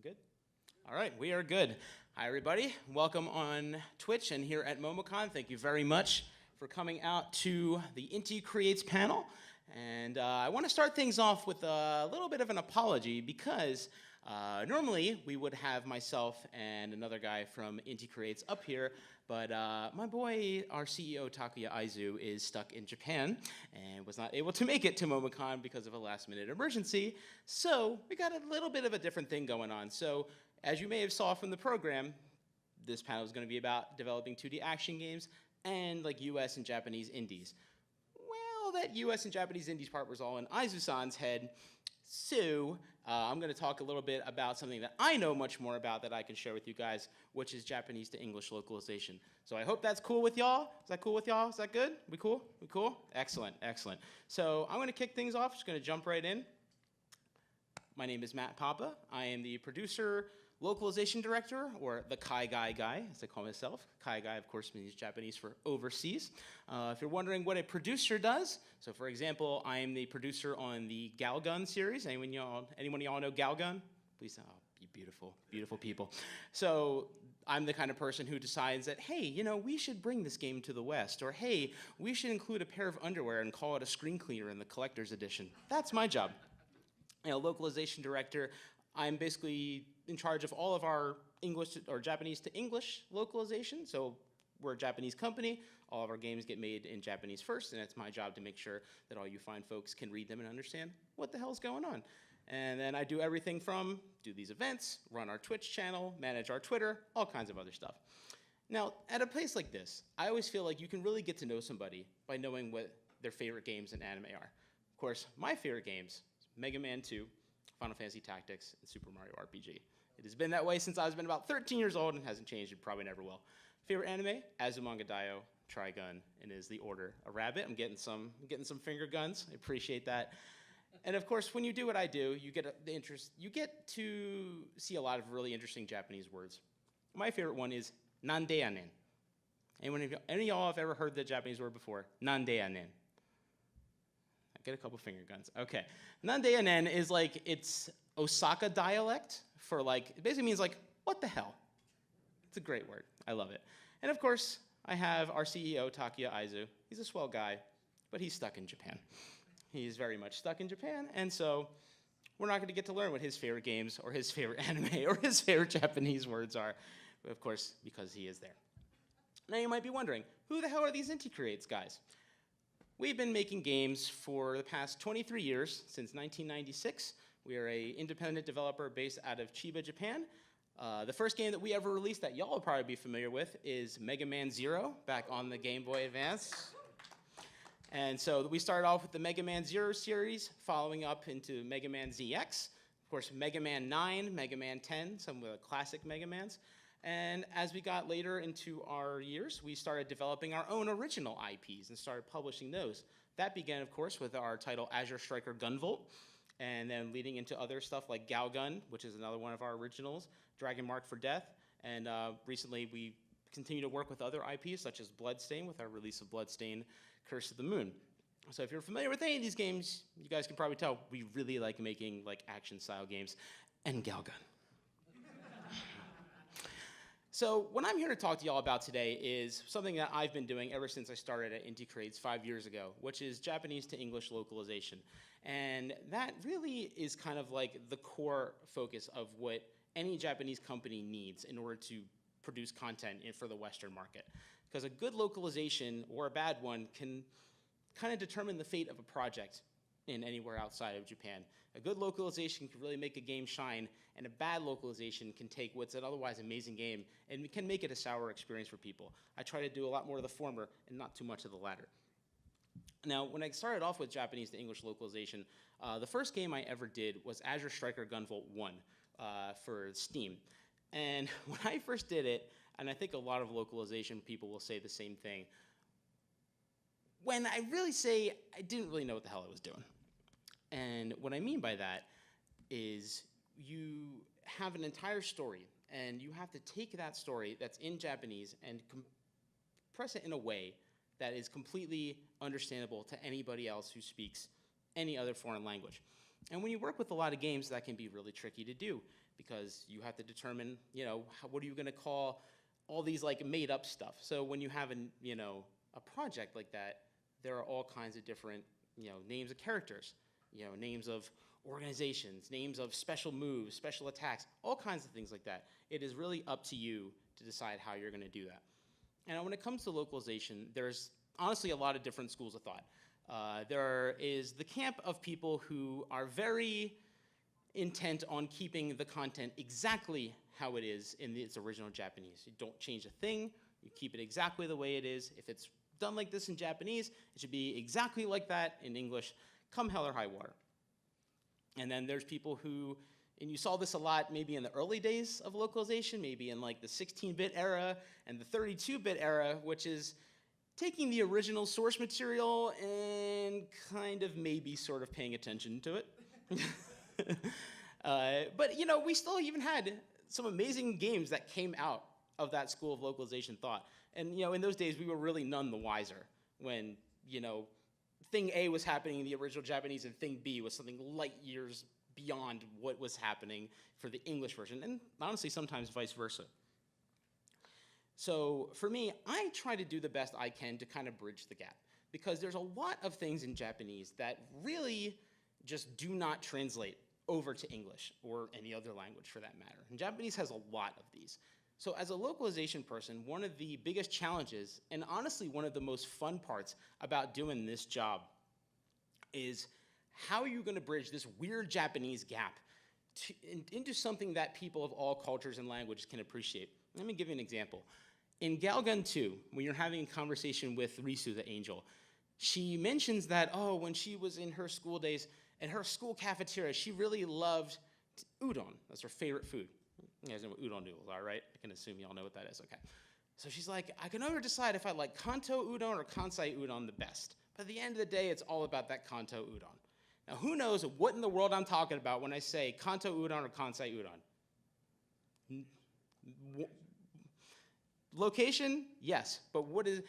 Good? All right, we are good. Hi, everybody. Welcome on Twitch and here at MomoCon. Thank you very much for coming out to the Inti Creates panel. And I want to start things off with a little bit of an apology because normally we would have myself and another guy from Inti Creates up here, but my boy, our CEO, Takuya Aizu, is stuck in Japan and was not able to make it to MomoCon because of a last-minute emergency. So we got a little bit of a different thing going on. So as you may have saw from the program, this panel is going to be about developing 2D action games and like US and Japanese indies. Well, that US and Japanese indies part was all in Aizu-san's head. So I'm going to talk a little bit about something that I know much more about that I can share with you guys, which is Japanese to English localization. So I hope that's cool with y'all. Is that cool with y'all? Is that good? We cool? We cool? Excellent, excellent. So I'm going to kick things off. Just going to jump right in. My name is Matt Papa. I am the producer, localization director, or the Kai guy, as I call myself. Kai guy, of course, means Japanese for overseas. If you're wondering what a producer does, so for example, I am the producer on the Galgun series. Anyone of y'all know Galgun? Please, oh, you beautiful, beautiful people. So I'm the kind of person who decides that, hey, you know, we should bring this game to the West, or hey, we should include a pair of underwear and call it a screen cleaner in the collector's edition. That's my job. You know, localization director, I'm basically in charge of all of our English or Japanese to English localization. So we're a Japanese company. All of our games get made in Japanese first, and it's my job to make sure that all you fine folks can read them and understand what the hell's going on. And then I do everything from do these events, run our Twitch channel, manage our Twitter, all kinds of other stuff. Now, at a place like this, I always feel like you can really get to know somebody by knowing what their favorite games in anime are. Of course, my favorite games, Mega Man 2, Final Fantasy Tactics, and Super Mario RPG. It has been that way since I've been about 13 years old and hasn't changed. It probably never will. Favorite anime? Azumanga Daioh, Trigun, and is the order a rabbit. I'm getting some finger guns. I appreciate that. And of course, when you do what I do, you get the interest. You get to see a lot of really interesting Japanese words. My favorite one is nande yanen. Any of y'all have ever heard the Japanese word before? Nande yanen. Get a couple finger guns. Okay. Nandeyanen is like, it's Osaka dialect for like, it basically means like, what the hell? It's a great word. I love it. And of course, I have our CEO, Takuya Aizu. He's a swell guy, but he's stuck in Japan. He's very much stuck in Japan, and so we're not going to get to learn what his favorite games or his favorite anime or his favorite Japanese words are, of course, because he is there. Now you might be wondering, who the hell are these Inti Creates guys? We've been making games for the past 23 years, since 1996. We are an independent developer based out of Chiba, Japan. The first game that we ever released that y'all will probably be familiar with is Mega Man 0, back on the Game Boy Advance. And so we started off with the Mega Man 0 series, following up into Mega Man ZX. Of course, Mega Man 9, Mega Man 10, some of the classic Mega Mans. And as we got later into our years, we started developing our own original IPs and started publishing those. That began, of course, with our title Azure Striker Gunvolt, and then leading into other stuff like Galgun, which is another one of our originals, Dragon Mark for Death, and recently we continue to work with other IPs such as Bloodstain with our release of Bloodstain Curse of the Moon. So if you're familiar with any of these games, you guys can probably tell we really like making like action-style games and Galgun. So what I'm here to talk to y'all about today is something that I've been doing ever since I started at Inti Creates 5 years ago, which is Japanese to English localization. And that really is kind of like the core focus of what any Japanese company needs in order to produce content for the Western market. Because a good localization or a bad one can kind of determine the fate of a project in anywhere outside of Japan. A good localization can really make a game shine, and a bad localization can take what's an otherwise amazing game and can make it a sour experience for people. I try to do a lot more of the former and not too much of the latter. Now, when I started off with Japanese to English localization, the first game I ever did was Azure Striker Gunvolt 1 for Steam. And when I first did it, and I think a lot of localization people will say the same thing, when I really say I didn't really know what the hell I was doing. And what I mean by that is you have an entire story, and you have to take that story that's in Japanese and compress it in a way that is completely understandable to anybody else who speaks any other foreign language. And when you work with a lot of games, that can be really tricky to do because you have to determine, what are you going to call all these like made up stuff. So when you have a project like that, there are all kinds of different, names of characters, names of organizations, names of special moves, special attacks, all kinds of things like that. It is really up to you to decide how you're going to do that. And when it comes to localization, there's honestly a lot of different schools of thought. There is the camp of people who are very intent on keeping the content exactly how it is in its original Japanese. You don't change a thing, you keep it exactly the way it is. If it's done like this in Japanese, it should be exactly like that in English, come hell or high water. And then there's people who, and you saw this a lot maybe in the early days of localization, maybe in like the 16-bit era and the 32-bit era, which is taking the original source material and kind of maybe sort of paying attention to it. But we still even had some amazing games that came out of that school of localization thought. And in those days, we were really none the wiser when thing A was happening in the original Japanese and thing B was something light years beyond what was happening for the English version, and honestly, sometimes vice versa. So for me, I try to do the best I can to kind of bridge the gap, because there's a lot of things in Japanese that really just do not translate over to English or any other language for that matter. And Japanese has a lot of these. So as a localization person, one of the biggest challenges, and honestly one of the most fun parts about doing this job, is how are you going to bridge this weird Japanese gap into something that people of all cultures and languages can appreciate. Let me give you an example. In Galgun 2, when you're having a conversation with Risu the angel, she mentions that, when she was in her school days, in her school cafeteria, she really loved udon. That's her favorite food. You guys know what udon noodles are, right? I can assume you all know what that is, okay. So she's like, I can never decide if I like Kanto udon or Kansai udon the best. But at the end of the day, it's all about that Kanto udon. Now, who knows what in the world I'm talking about when I say Kanto udon or Kansai udon? Location? Yes, but what is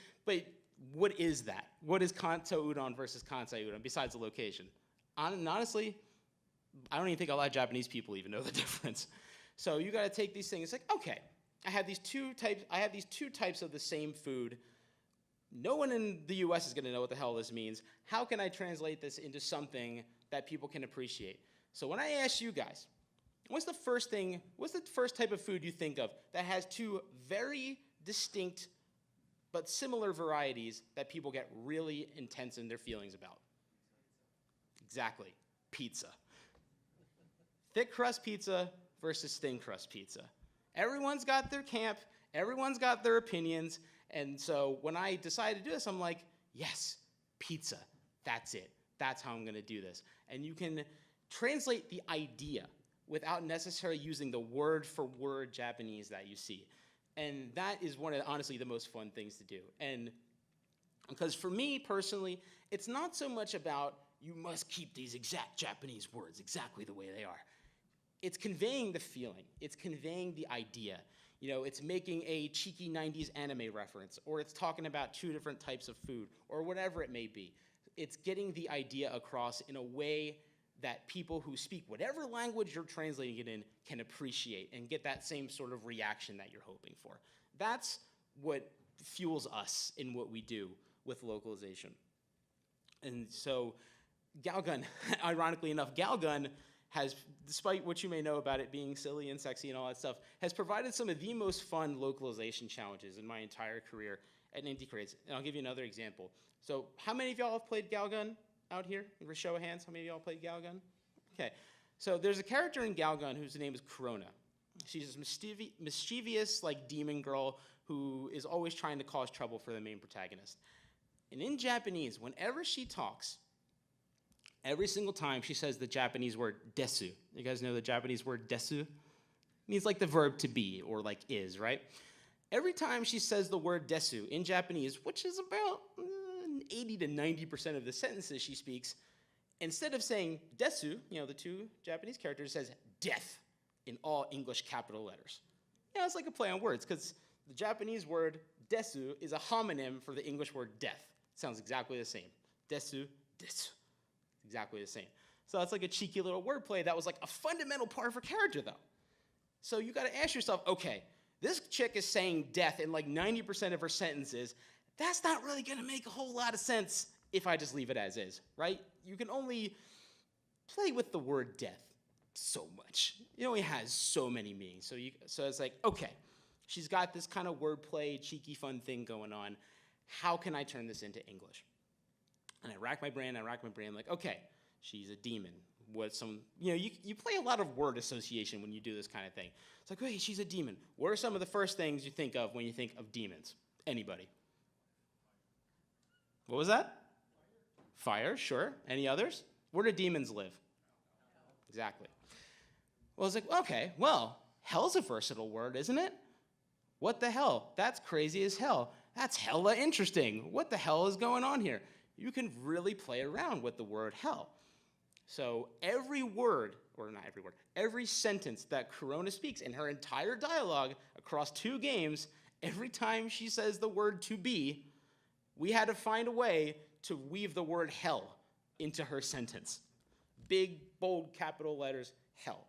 that? What is Kanto udon versus Kansai udon besides the location? Honestly, I don't even think a lot of Japanese people even know the difference. So you got to take these things. It's like, okay, I have these two types of the same food. No one in the US is going to know what the hell this means. How can I translate this into something that people can appreciate? So when I ask you guys, what's the first type of food you think of that has two very distinct but similar varieties that people get really intense in their feelings about? Exactly, pizza. Thick crust pizza versus thin crust pizza. Everyone's got their camp, everyone's got their opinions, and so when I decided to do this, I'm like, yes, pizza, that's it. That's how I'm gonna do this. And you can translate the idea without necessarily using the word-for-word Japanese that you see. And that is one of, honestly, the most fun things to do. And because for me, personally, it's not so much about you must keep these exact Japanese words exactly the way they are. It's conveying the feeling. It's conveying the idea. It's making a cheeky 90s anime reference, or it's talking about two different types of food, or whatever it may be. It's getting the idea across in a way that people who speak whatever language you're translating it in can appreciate and get that same sort of reaction that you're hoping for. That's what fuels us in what we do with localization. And so Galgun, ironically enough, Galgun has, despite what you may know about it being silly and sexy and all that stuff, has provided some of the most fun localization challenges in my entire career at Inti Creates. And I'll give you another example. So how many of y'all have played Galgun out here? For a show of hands, how many of y'all played Galgun? Okay, so there's a character in Galgun whose name is Corona. She's this mischievous, like, demon girl who is always trying to cause trouble for the main protagonist. And in Japanese, whenever she talks, every single time she says the Japanese word desu. You guys know the Japanese word desu? It means like the verb to be, or like is, right? Every time she says the word desu in Japanese, which is about 80 to 90% of the sentences she speaks, instead of saying desu, the two Japanese characters, says death in all English capital letters. It's like a play on words, because the Japanese word desu is a homonym for the English word death. It sounds exactly the same. Desu, desu. Exactly the same. So it's like a cheeky little wordplay that was like a fundamental part of her character, though. So you got to ask yourself, okay, this chick is saying death in like 90% of her sentences. That's not really going to make a whole lot of sense if I just leave it as is, right? You can only play with the word death so much. It only has so many meanings. So it's like, okay, she's got this kind of wordplay, cheeky, fun thing going on. How can I turn this into English? And I rack my brain, like, okay, she's a demon. You play a lot of word association when you do this kind of thing. It's like, hey, she's a demon. What are some of the first things you think of when you think of demons? Anybody? What was that? Fire, sure. Any others? Where do demons live? Exactly. Well, it's like, okay, well, hell's a versatile word, isn't it? What the hell? That's crazy as hell. That's hella interesting. What the hell is going on here? You can really play around with the word hell. So every word, or not every word, every sentence that Corona speaks in her entire dialogue across 2 games, every time she says the word to be, we had to find a way to weave the word hell into her sentence. Big, bold, capital letters, hell.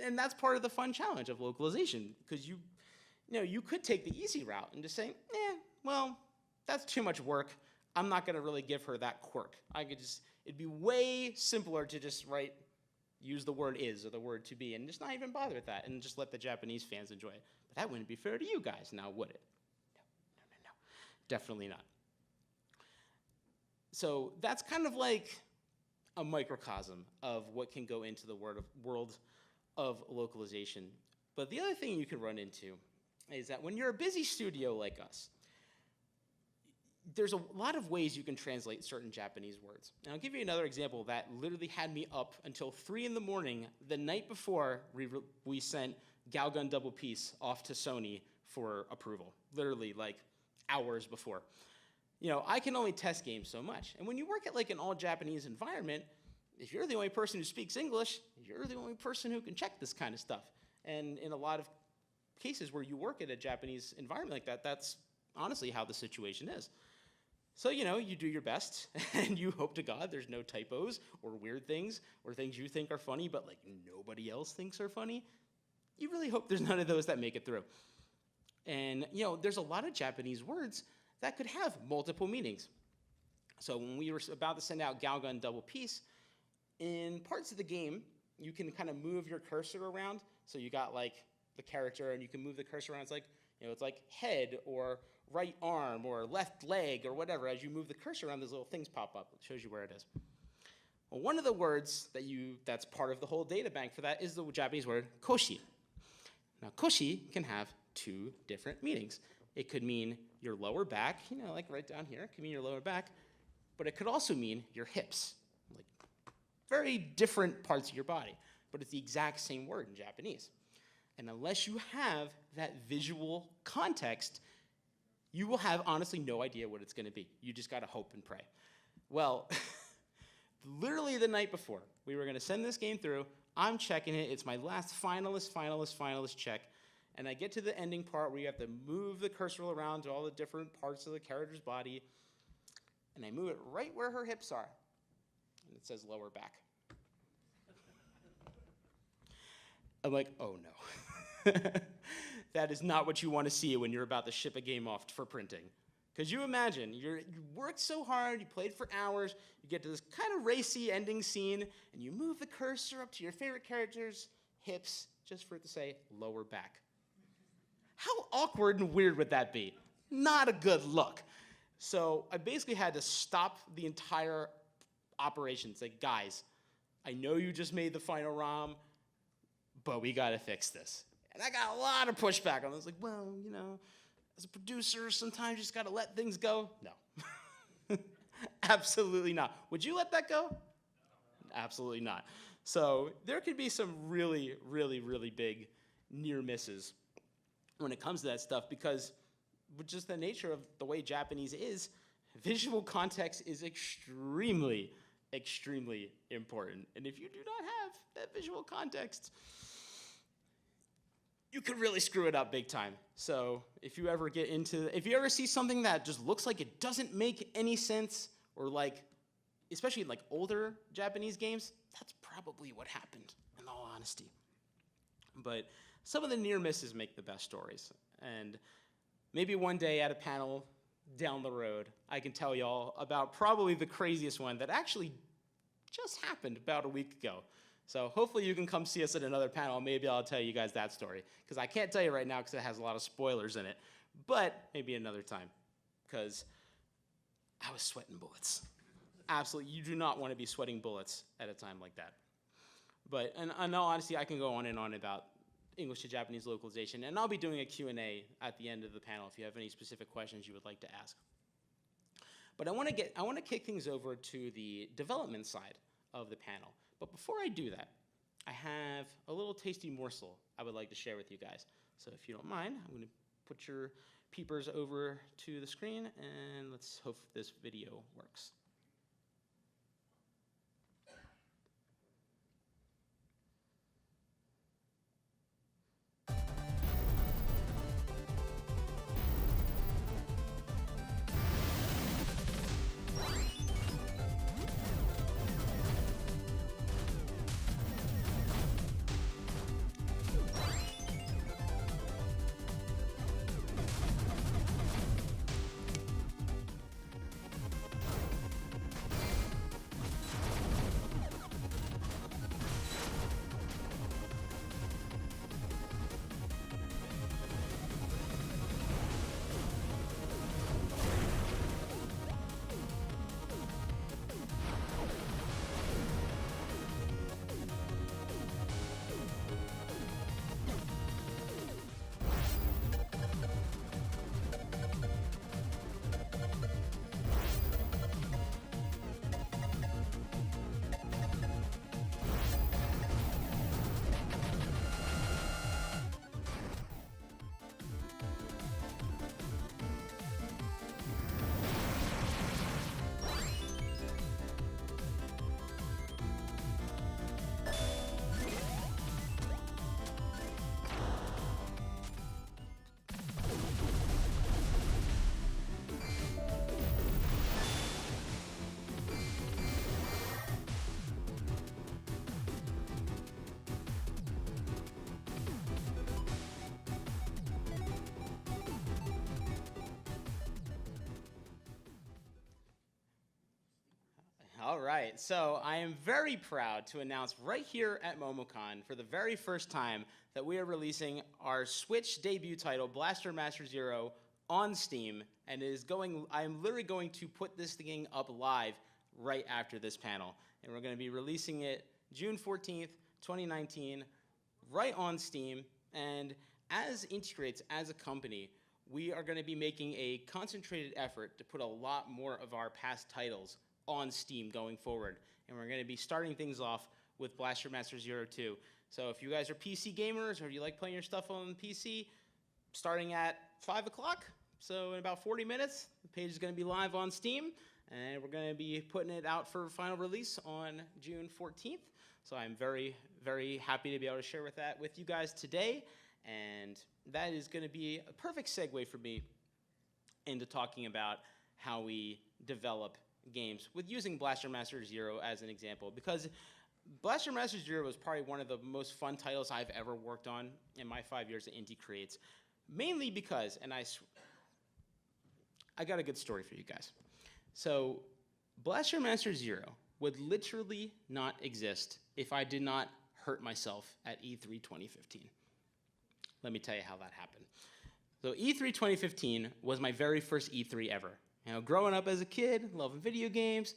And that's part of the fun challenge of localization, because you could take the easy route and just say, well, that's too much work. I'm not going to really give her that quirk. It'd be way simpler to just use the word is or the word to be and just not even bother with that and just let the Japanese fans enjoy it. But that wouldn't be fair to you guys, now would it? No. Definitely not. So that's kind of like a microcosm of what can go into the world of localization. But the other thing you can run into is that when you're a busy studio like us, there's a lot of ways you can translate certain Japanese words. And I'll give you another example that literally had me up until 3 in the morning the night before we sent Galgun Double Peace off to Sony for approval, literally like hours before. I can only test games so much. And when you work at like an all-Japanese environment, if you're the only person who speaks English, you're the only person who can check this kind of stuff. And in a lot of cases where you work at a Japanese environment like that, that's honestly how the situation is. So, you do your best, and you hope to God there's no typos or weird things or things you think are funny but like nobody else thinks are funny. You really hope there's none of those that make it through. And, there's a lot of Japanese words that could have multiple meanings. So when we were about to send out Galgun Double Peace, in parts of the game, you can kind of move your cursor around. So you got like the character, and you can move the cursor around. It's like, it's like head or right arm or left leg or whatever. As you move the cursor around, those little things pop up. It shows you where it is. Well, one of the words that's part of the whole data bank for that is the Japanese word koshi. Now, koshi can have 2 different meanings. It could mean your lower back, like right down here. It could mean your lower back. But it could also mean your hips, like very different parts of your body. But it's the exact same word in Japanese. And unless you have that visual context, you will have honestly no idea what it's going to be. You just got to hope and pray. Well, literally the night before, we were going to send this game through. I'm checking it. It's my last finalist check. And I get to the ending part where you have to move the cursor around to all the different parts of the character's body. And I move it right where her hips are. And it says lower back. I'm like, oh no. That is not what you want to see when you're about to ship a game off for printing. Because you imagine, you worked so hard, you played for hours, you get to this kind of racy ending scene, and you move the cursor up to your favorite character's hips just for it to say lower back. How awkward and weird would that be? Not a good look. So I basically had to stop the entire operation. It's like, guys, I know you just made the final ROM, but we got to fix this. And I got a lot of pushback. I was like, well, as a producer, sometimes you just got to let things go. No. Absolutely not. Would you let that go? No. Absolutely not. So there could be some really, really, really big near misses when it comes to that stuff, because with just the nature of the way Japanese is, visual context is extremely, extremely important. And if you do not have that visual context, you could really screw it up big time. So if you ever see something that just looks like it doesn't make any sense, or like especially in like older Japanese games, that's probably what happened, in all honesty. But some of the near misses make the best stories. And maybe one day at a panel down the road, I can tell y'all about probably the craziest one that actually just happened about a week ago. So hopefully you can come see us at another panel. Maybe I'll tell you guys that story, because I can't tell you right now because it has a lot of spoilers in it. But maybe another time, because I was sweating bullets. Absolutely, you do not want to be sweating bullets at a time like that. But in all honesty, I can go on and on about English to Japanese localization, and I'll be doing a Q&A at the end of the panel if you have any specific questions you would like to ask. But I want to kick things over to the development side of the panel. But before I do that, I have a little tasty morsel I would like to share with you guys. So if you don't mind, I'm going to put your peepers over to the screen, and let's hope this video works. All right, so I am very proud to announce right here at MomoCon for the very first time that we are releasing our Switch debut title, Blaster Master Zero, on Steam, and I'm literally going to put this thing up live right after this panel. And we're going to be releasing it June 14th, 2019, right on Steam. And as Inti Creates, as a company, we are going to be making a concentrated effort to put a lot more of our past titles on Steam going forward. And we're going to be starting things off with Blaster Master Zero 2. So if you guys are PC gamers or you like playing your stuff on PC, starting at 5 o'clock, so in about 40 minutes, the page is going to be live on Steam, and we're going to be putting it out for final release on June 14th. So I'm very, very happy to be able to share that with you guys today, and that is going to be a perfect segue for me into talking about how we develop games with using Blaster Master Zero as an example, because Blaster Master Zero was probably one of the most fun titles I've ever worked on in my 5 years at Inti Creates, mainly because, and I got a good story for you guys. So Blaster Master Zero would literally not exist if I did not hurt myself at E3 2015. Let me tell you how that happened. So E3 2015 was my very first E3 ever. You know, growing up as a kid, loving video games,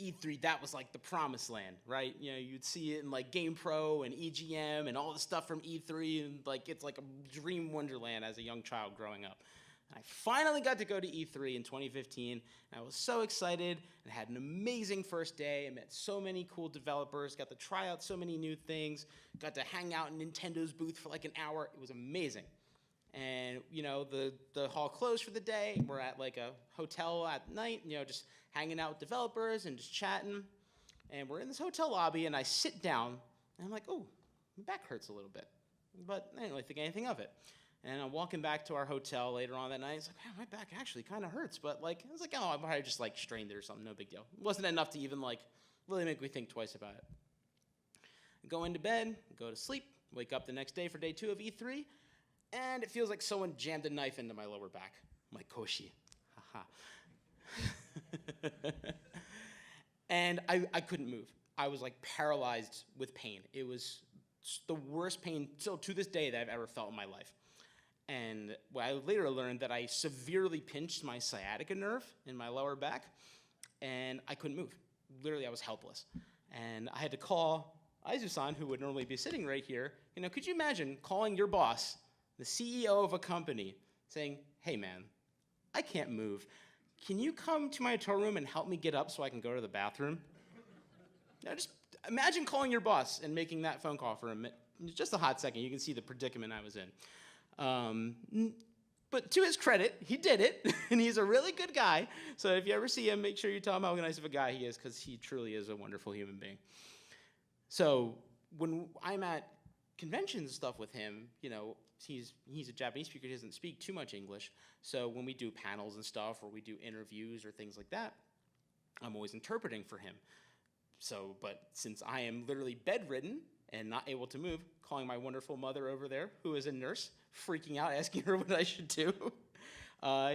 E3, that was like the promised land, right? You know, you'd see it in like GamePro and EGM and all the stuff from E3, and like it's like a dream wonderland as a young child growing up. And I finally got to go to E3 in 2015, and I was so excited and had an amazing first day. I met so many cool developers, got to try out so many new things, got to hang out in Nintendo's booth for like an hour. It was amazing. And, you know, the hall closed for the day. We're at like a hotel at night, you know, just hanging out with developers and just chatting. And we're in this hotel lobby, and I sit down, and I'm like, oh, my back hurts a little bit. But I didn't really think anything of it. And I'm walking back to our hotel later on that night. It's like, man, my back actually kind of hurts. But like, I was like, oh, I probably just like strained it or something. No big deal. It wasn't enough to even like really make me think twice about it. Go into bed, go to sleep, wake up the next day for day 2 of E3, and it feels like someone jammed a knife into my lower back. My koshi. Haha. And I couldn't move. I was like paralyzed with pain. It was the worst pain still to this day that I've ever felt in my life. And I later learned that I severely pinched my sciatica nerve in my lower back, and I couldn't move. Literally, I was helpless. And I had to call Aizu-san, who would normally be sitting right here. You know, could you imagine calling your boss, the CEO of a company, saying, hey, man, I can't move. Can you come to my hotel room and help me get up so I can go to the bathroom? Now, just imagine calling your boss and making that phone call for just a hot second. You can see the predicament I was in. But to his credit, he did it, and he's a really good guy. So if you ever see him, make sure you tell him how nice of a guy he is, because he truly is a wonderful human being. So when I'm at conventions and stuff with him, you know, he's a Japanese speaker. He doesn't speak too much English. So when we do panels and stuff, or we do interviews or things like that, I'm always interpreting for him. So, but since I am literally bedridden and not able to move, calling my wonderful mother over there, who is a nurse, freaking out, asking her what I should do,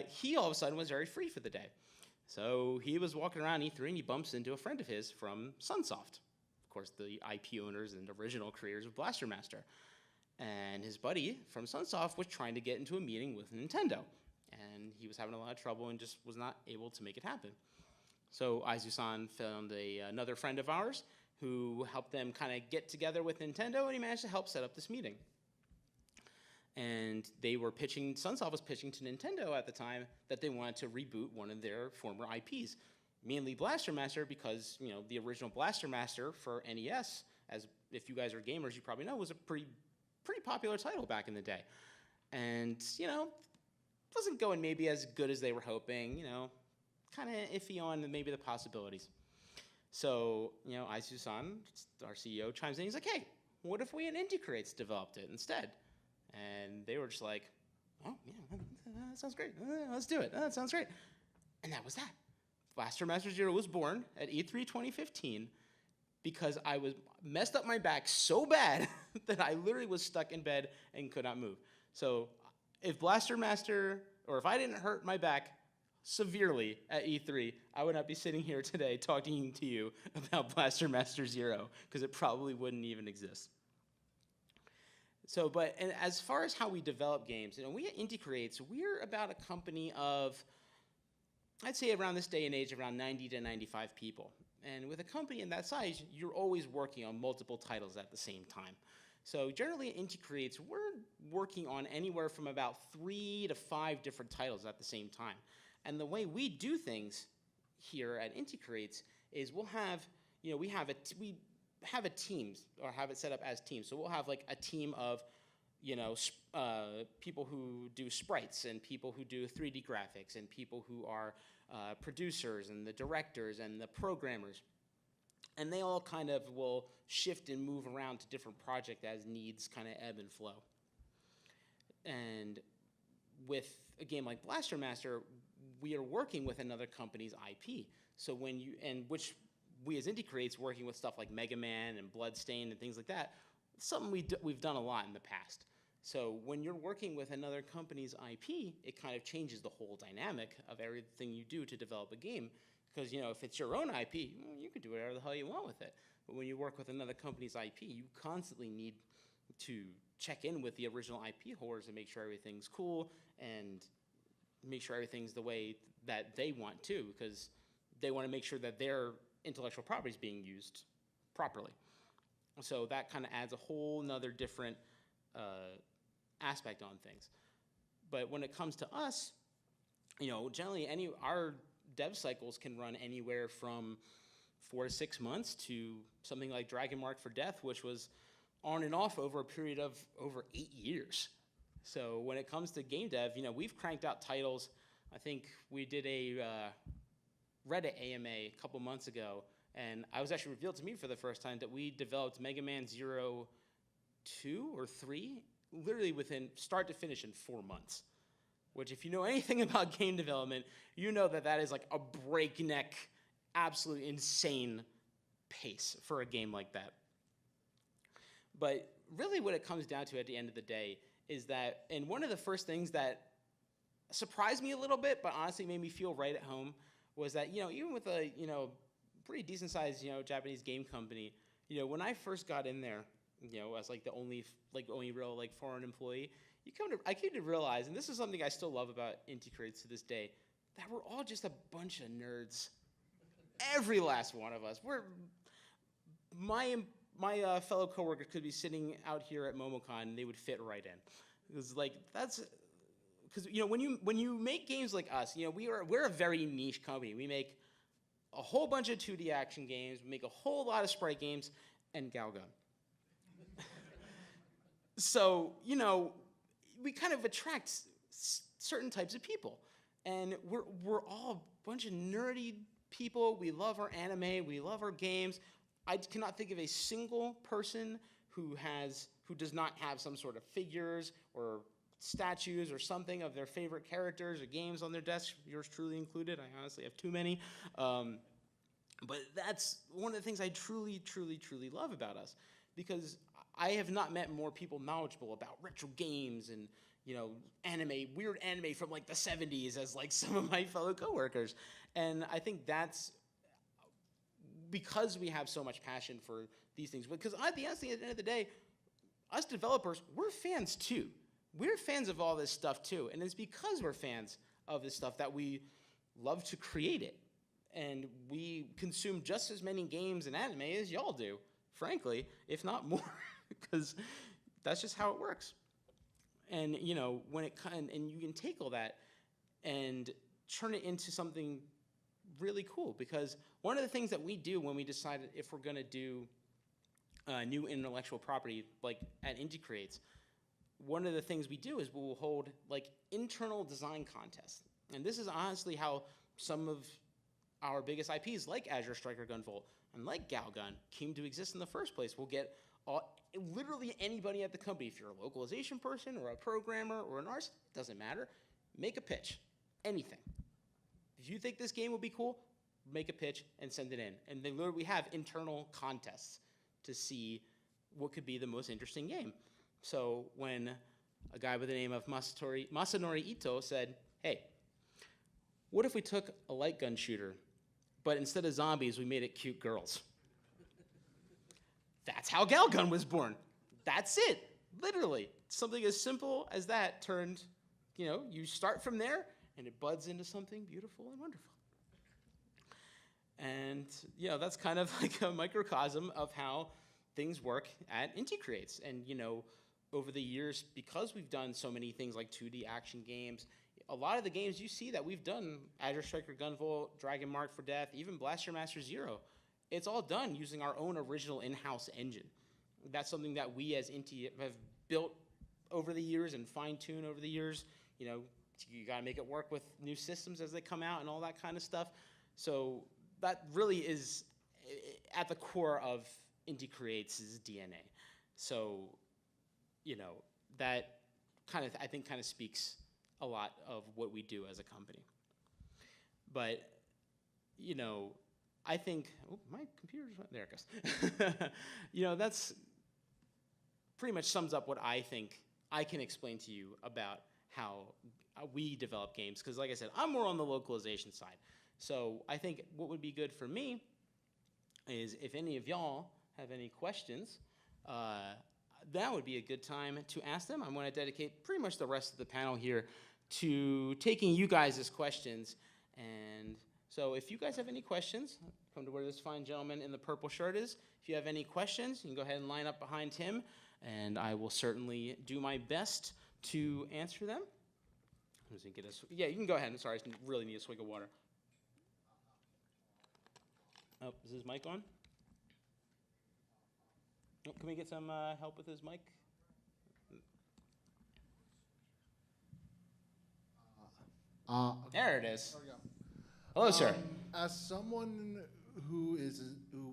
he all of a sudden was very free for the day. So he was walking around E3 and he bumps into a friend of his from Sunsoft. Of course, the IP owners and original creators of Blaster Master. And his buddy from Sunsoft was trying to get into a meeting with Nintendo. And he was having a lot of trouble and just was not able to make it happen. So Aizu-san found another friend of ours who helped them kind of get together with Nintendo, and he managed to help set up this meeting. And they were pitching, Sunsoft was pitching to Nintendo at the time that they wanted to reboot one of their former IPs, mainly Blaster Master, because, you know, the original Blaster Master for NES, as if you guys are gamers, you probably know, was a pretty popular title back in the day. And, you know, wasn't going maybe as good as they were hoping, you know, kind of iffy on maybe the possibilities. So, you know, Aizu-san, our CEO, chimes in. He's like, hey, what if we at Inti Creates developed it instead? And they were just like, oh, yeah, that sounds great. Let's do it. That sounds great. And that was that. Blaster Master Zero was born at E3 2015 because I was messed up my back so bad that I literally was stuck in bed and could not move. So if Blaster Master, or if I didn't hurt my back severely at E3, I would not be sitting here today talking to you about Blaster Master Zero, because it probably wouldn't even exist. So, and as far as how we develop games, you know, we at Inti Creates, we're about a company of, I'd say around this day and age, around 90 to 95 people. And with a company in that size, you're always working on multiple titles at the same time. So generally at Inti Creates, we're working on anywhere from about 3 to 5 different titles at the same time. And the way we do things here at Inti Creates is we'll have, you know, we have a team, or have it set up as teams. So we'll have like a team of, you know, people who do sprites, and people who do 3D graphics, and people who are producers, and the directors, and the programmers. And they all kind of will shift and move around to different projects as needs kind of ebb and flow. And with a game like Blaster Master, we are working with another company's IP. So when you, and which we as Inti Creates, working with stuff like Mega Man and Bloodstained and things like that, something we've done a lot in the past. So when you're working with another company's IP, it kind of changes the whole dynamic of everything you do to develop a game. Because, you know, if it's your own IP, well, you can do whatever the hell you want with it. But when you work with another company's IP, you constantly need to check in with the original IP holders and make sure everything's cool, and make sure everything's the way that they want to, because they want to make sure that their intellectual property is being used properly. So that kind of adds a whole nother different aspect on things. But when it comes to us, you know, generally our dev cycles can run anywhere from 4 to 6 months to something like Dragon Mark for Death, which was on and off over a period of over 8 years. So when it comes to game dev, you know, we've cranked out titles. I think we did a Reddit AMA a couple months ago, and I was actually revealed to me for the first time that we developed Mega Man 2 or 3 literally within start to finish in 4 months. Which, if you know anything about game development, you know that that is like a breakneck, absolutely insane pace for a game like that. But really what it comes down to at the end of the day is that, and one of the first things that surprised me a little bit, but honestly made me feel right at home, was that, even with a, pretty decent sized, Japanese game company, when I first got in there, as like the only real like foreign employee, I came to realize, and this is something I still love about Inti Creates to this day, that we're all just a bunch of nerds. Every last one of us. My fellow coworkers could be sitting out here at MomoCon and they would fit right in. It's like because when you make games like us, we're a very niche company. We make a whole bunch of 2D action games. We make a whole lot of sprite games and Galgun. So we kind of attract certain types of people, and we're all a bunch of nerdy people. We love our anime, we love our games. I cannot think of a single person who does not have some sort of figures or statues or something of their favorite characters or games on their desk, yours truly included. I honestly have too many. But that's one of the things I truly, truly, truly love about us, because I have not met more people knowledgeable about retro games and weird anime from like the 70s as like some of my fellow coworkers. And I think that's because we have so much passion for these things. Because at the end of the day, us developers, we're fans too. We're fans of all this stuff too. And it's because we're fans of this stuff that we love to create it. And we consume just as many games and anime as y'all do, frankly, if not more, because that's just how it works. And and you can take all that and turn it into something really cool, because one of the things that we do when we decide if we're going to do new intellectual property, like at Inti Creates, one of the things we do is we'll hold like internal design contests. And this is honestly how some of our biggest IPs like Azure Striker Gunvolt and like Galgun came to exist in the first place. We'll get literally anybody at the company, if you're a localization person or a programmer or an artist, doesn't matter, make a pitch, anything. If you think this game will be cool, make a pitch and send it in. And then literally we have internal contests to see what could be the most interesting game. So when a guy by the name of Masanori Ito said, hey, what if we took a light gun shooter, but instead of zombies, we made it cute girls? That's how Galgun was born. That's it, literally. Something as simple as that turned, you start from there, and it buds into something beautiful and wonderful. And, that's kind of like a microcosm of how things work at Inti Creates. And, over the years, because we've done so many things like 2D action games, a lot of the games you see that we've done, Azure Striker Gunvolt, Dragon Mark for Death, even Blaster Master Zero, it's all done using our own original in-house engine. That's something that we as Inti have built over the years and fine-tuned over the years. You got to make it work with new systems as they come out and all that kind of stuff. So that really is at the core of Inti Creates' DNA. So, that kind of, I think, kind of speaks a lot of what we do as a company. But, I think, my computer's, there it goes. That's pretty much sums up what I think I can explain to you about how we develop games. Because like I said, I'm more on the localization side. So I think what would be good for me is if any of y'all have any questions, that would be a good time to ask them. I'm going to dedicate pretty much the rest of the panel here to taking you guys' questions. And so if you guys have any questions, come to where this fine gentleman in the purple shirt is. If you have any questions, you can go ahead and line up behind him, and I will certainly do my best to answer them. Yeah, you can go ahead. I'm sorry, I really need a swig of water. Oh, is his mic on? Oh, can we get some help with his mic? Okay. There it is. There we go. Hello, sir. As someone who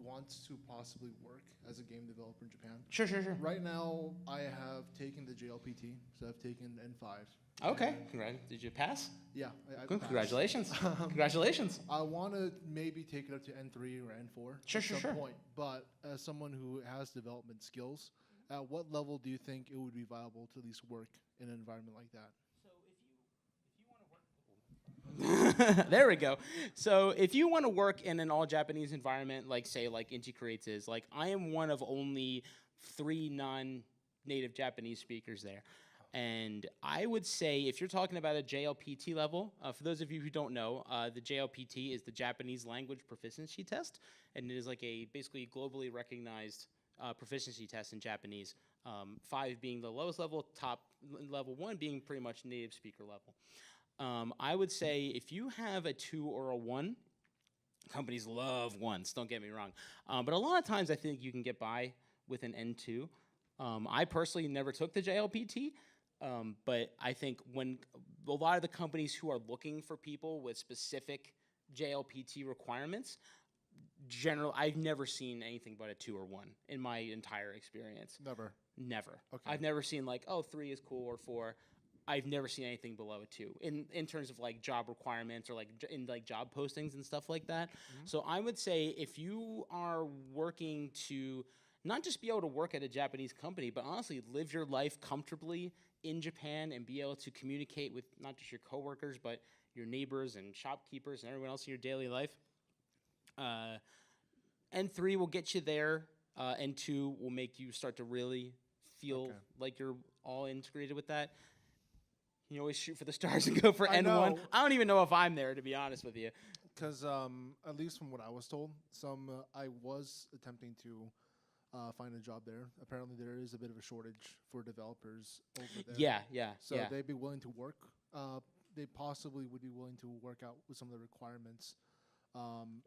wants to possibly work as a game developer in Japan. Sure, sure, sure. Right now, I have taken the JLPT, so I've taken N5. Okay, congrats. Did you pass? Yeah, I Good. passed. Congratulations. Congratulations. I want to maybe take it up to N3 or N4 Sure, at sure, some sure. point. But as someone who has development skills, at what level do you think it would be viable to at least work in an environment like that? There we go. So if you want to work in an all Japanese environment, like say like Inti Creates is, like I am one of only 3 non-native Japanese speakers there. And I would say if you're talking about a JLPT level, for those of you who don't know, the JLPT is the Japanese Language Proficiency Test, and it is like a basically globally recognized proficiency test in Japanese. 5 being the lowest level, top level 1 being pretty much native speaker level. I would say if you have a 2 or a 1, companies love 1s, don't get me wrong. But a lot of times I think you can get by with an N2. I personally never took the JLPT, but I think when a lot of the companies who are looking for people with specific JLPT requirements, I've never seen anything but a 2 or 1 in my entire experience. Never. Okay. I've never seen like, 3 is cool or 4. I've never seen anything below a 2 in terms of like job requirements or like in like job postings and stuff like that. Mm-hmm. So I would say if you are working to not just be able to work at a Japanese company, but honestly live your life comfortably in Japan and be able to communicate with not just your coworkers, but your neighbors and shopkeepers and everyone else in your daily life, N3 will get you there. N2 will make you start to really feel like you're all integrated with that. You always shoot for the stars and go for N1. Know. I don't even know if I'm there, to be honest with you. Because at least from what I was told, I was attempting to find a job there. Apparently, there is a bit of a shortage for developers over there. Yeah. So they'd be willing to work. They possibly would be willing to work out with some of the requirements.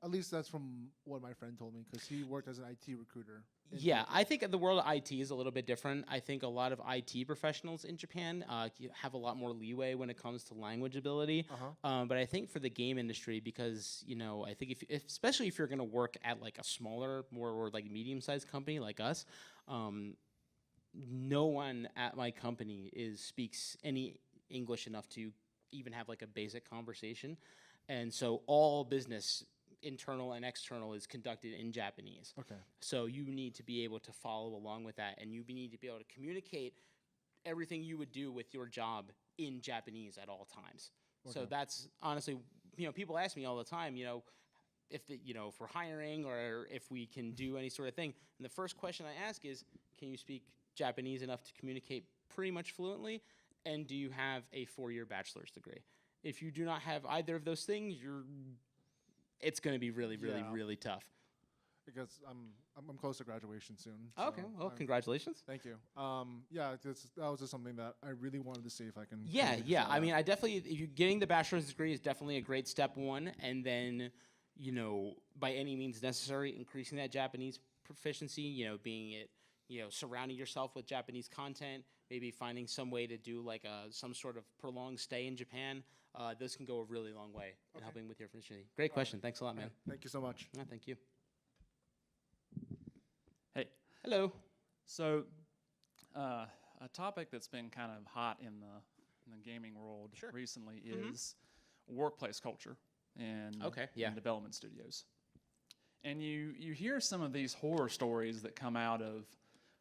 At least that's from what my friend told me, because he worked as an IT recruiter. Yeah, I think the world of IT is a little bit different. I think a lot of IT professionals in Japan have a lot more leeway when it comes to language ability. But I think for the game industry, because I think especially if you're going to work at like a smaller, more like medium-sized company like us, no one at my company speaks any English enough to even have like a basic conversation. And so all business, internal and external, is conducted in Japanese. Okay. So you need to be able to follow along with that, and you need to be able to communicate everything you would do with your job in Japanese at all times. Okay. So that's honestly, people ask me all the time, if we're hiring or if we can do any sort of thing. And the first question I ask is, can you speak Japanese enough to communicate pretty much fluently? And do you have a 4-year bachelor's degree? If you do not have either of those things, it's going to be really, really, really tough. Because I'm close to graduation soon. Okay, well, congratulations. Thank you. That was just something that I really wanted to see if I can. Yeah. I mean, getting the bachelor's degree is definitely a great step 1, and then, by any means necessary, increasing that Japanese proficiency. Surrounding yourself with Japanese content, maybe finding some way to do like some sort of prolonged stay in Japan. Those can go a really long way in helping with your proficiency. Great question. Thanks a lot, man. Thank you so much. Yeah, thank you. Hey. Hello. So, a topic that's been kind of hot in the gaming world recently is workplace culture and development studios. And you hear some of these horror stories that come out of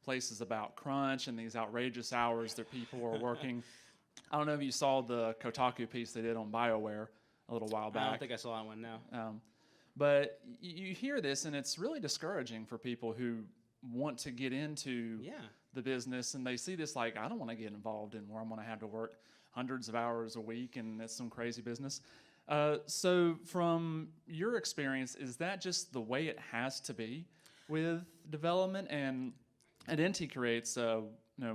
places about crunch and these outrageous hours that people are working. I don't know if you saw the Kotaku piece they did on BioWare a little while back. I don't think I saw that one, no. But you hear this, and it's really discouraging for people who want to get into the business, and they see this like, I don't want to get involved in where I'm going to have to work hundreds of hours a week, and it's some crazy business. So from your experience, is that just the way it has to be with development? And at Inti Creates,